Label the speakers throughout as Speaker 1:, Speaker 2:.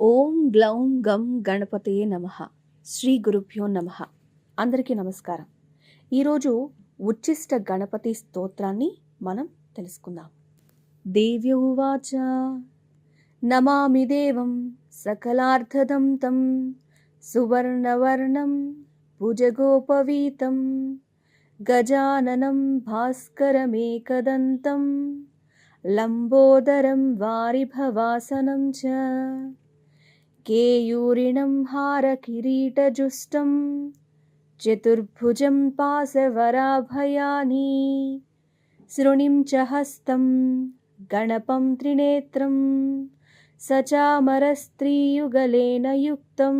Speaker 1: ఓం గ్లౌం గం గణపతయే నమః. శ్రీ గురుభ్యో నమః. అందరికీ నమస్కారం. ఈరోజు ఉచ్చిష్ట గణపతి స్తోత్రాన్ని మనం తెలుసుకుందాం. దేవ్య ఉవాచ నమామి దేవం సకలార్థదం తం సువర్ణవర్ణం భుజగోపవీతం గజాననం భాస్కరమేకదంతం లంబోదరం వారిభవాసనం చ కేయూరిణం హారకిరీటజుష్టం చతుర్భుజం పాశవరాభయాని శృణిం చ హస్తం గణపం త్రినేత్రం సచామరస్త్రీయుగలేన యుక్తం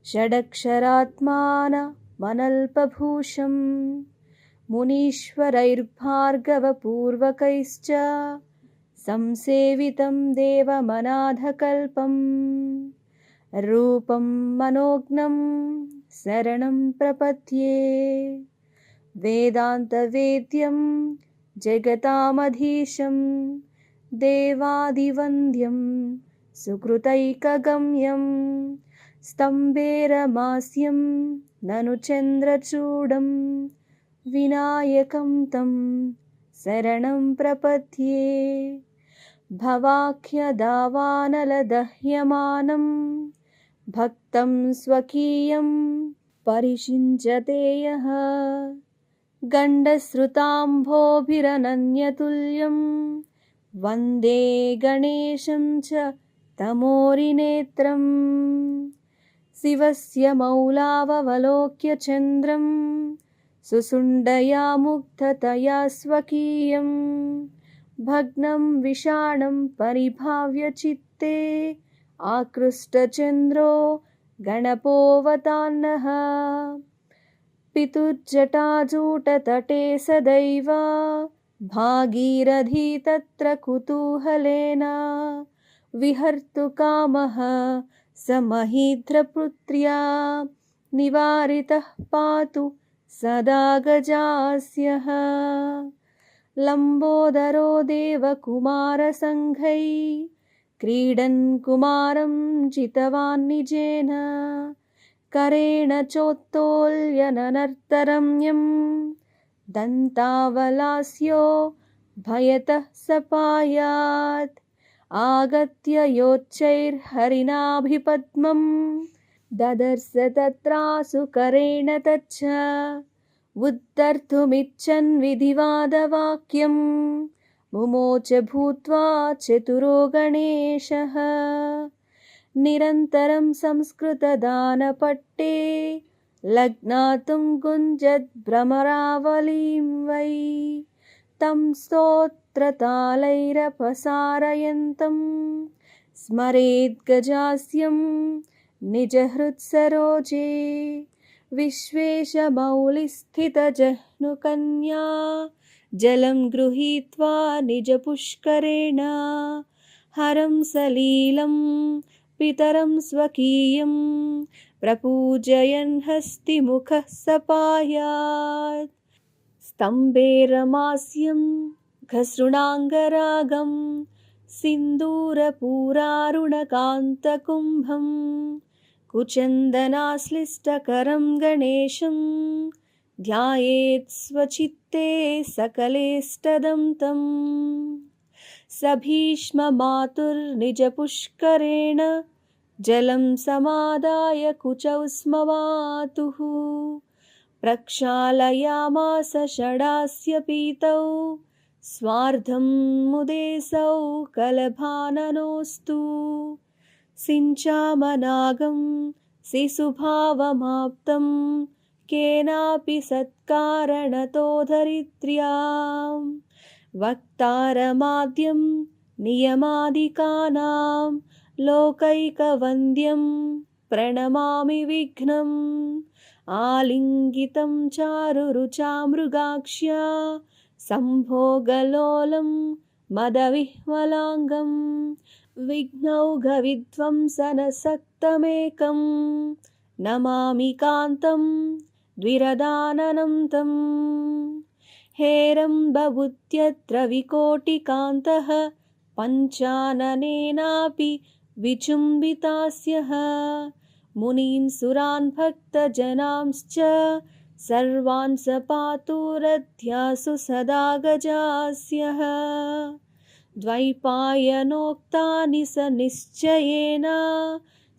Speaker 1: షడక్షరాత్మానమనల్పభూషం మునీశ్వరైర్భార్గవపూర్వకైశ్చ సంసేవితం దేవమనాథకల్పం రూపం మనోజ్ఞం శరణం ప్రపద్యే వేదాంతవేద్యం జగతామధీశం దేవాదివంద్యం సుకృతైకగమ్యం స్తম্భేరమాస్యం నను చంద్రచూడం వినాయకం తం శరణం ప్రపద్యే భవాఖ్యదావానలదహ్యమానం భక్తం స్వకీయం పరిషించతే యః గండశ్రుతాంభోభిరనన్యతుల్యం వందే గణేశం చ తమోరినేత్రం శివస్య మౌలావలోక్య చంద్రం సుసుండయా ముగ్ధతయా స్వకీయం భగ్నం విషాణం పరిభావ్య చిత్తే ఆకృష్టచంద్రో గణపోవతాన్నః పితుర్జటాజూటతటే సదైవ భాగీరథీ తత్ర కుతూహలేన విహర్తుకామః స మహీధ్రపుత్ర్యా నివారితః పాతు సదా గజాస్యః లంబోదరో దేవకుమారసంఘై క్రీడన్ కుమారం జితవాన్ నిజేన కరేణ చోత్తోల్యననర్తరమ్యం దంతావలాస్యో భయతః సపాయాత్ ఆగత్య యోచ్చైర్హరినాభిపద్మం దదర్శ తత్రాసు కరేణ తచ్చ ఉద్ధర్తుమిచ్చన్ విధివాదవాక్యం ముమోచ భూత్వా చతురో గణేశః నిరంతరం సంస్కృతదానపట్టే లగ్నాతుం గుంజద్భ్రమరావలీం వై తం స్తోత్రతాళైరపసారయంతం స్మరేద్గజాస్యం నిజహృత్సరోజే విశ్వేశమౌలిస్థితజహ్నుకన్యా జలం గృహీత్వా నిజపుష్కరేణ హరం సలీలం పితరం స్వకీయం ప్రపూజయన్ హస్తిముఖః సపాయాత్ స్తম্భే రమాస్యం ఘసృణాంగరాగం సింధూరపూరారుణకాంతకుంభం కుచందనాశ్లిష్టకరం గణేశం ధ్యాయేత్ స్వచిత్తే సకలేష్టదం తం సభీష్మమాతుర్నిజపుష్కరేణ జలం సమాదాయ కుచౌ స్మమాతుః ప్రక్షాళయామాస షడాస్య పీతౌ స్వార్ధం ముదేసౌ కలభాననోస్తు సించామనాగం శిశుభావమాప్తం కేనాపి సత్కారణతో ధరిత్ర్యాం వక్తారమాద్యం నియమాదికానాం లోకైకవంద్యం ప్రణమామి విఘ్నం ఆలింగితం చారురుచా మృగాక్ష్యా సంభోగలోలం మదవిహ్వలాంగం విఘ్నౌఘవిధ్వంసనసక్తమేకం నమామి కాంతం ద్విరదాననం తం हेरम्बबुद्ध्यत्र विकोटिकान्तः पञ्चाननेनापि विचुम्बितास्यः मुनीन् सुरान् भक्तजनांश्च सर्वान् स पातुरध्यासु सदा गजास्यः द्वैपायनोक्तानि स निश्चयेन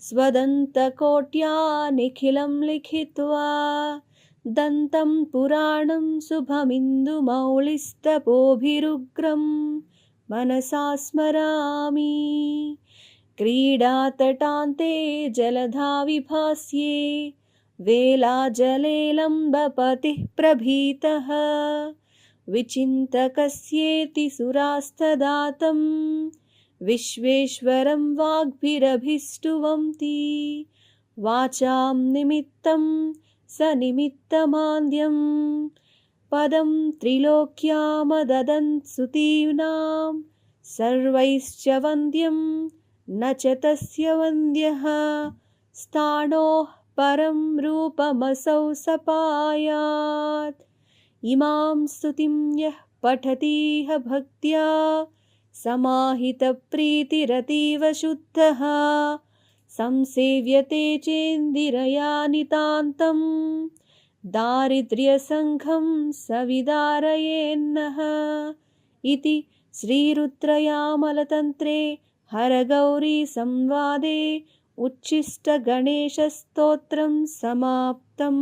Speaker 1: स्वदन्तकोट्या निखिलं लिखित्वा दन्तं पुराणं शुभमिन्दुमौलिस्तपोभिरुग्रं मनसा स्मरामि क्रीडातटान्ते जलधाविभास्ये वेलाजलेलम्बपतिः प्रभीतः विचिन्तकस्येति सुरास्तदातं विश्वेश्वरं वाग्भिरभिष्टुवन्ति वाचां निमित्तं स निमित्तमान्द्यं पदं त्रिलोक्यामददन् सुतीनां सर्वैश्च वन्द्यं न च तस्य वन्द्यः स्थाणोः परं रूपमसौ सपायात् इमां स्तुतिं यः पठतीह भक्त्या समाहितप्रीतिरतीव शुद्धः संसेव्यते चेन्दिरया नितान्तं दारिद्र्यसङ्घं सविदारयेन्नः इति श्रीरुद्रयामलतन्त्रे हरगौरीसंवादे उच्छिष्टगणेशस्तोत्रं समाप्तम्।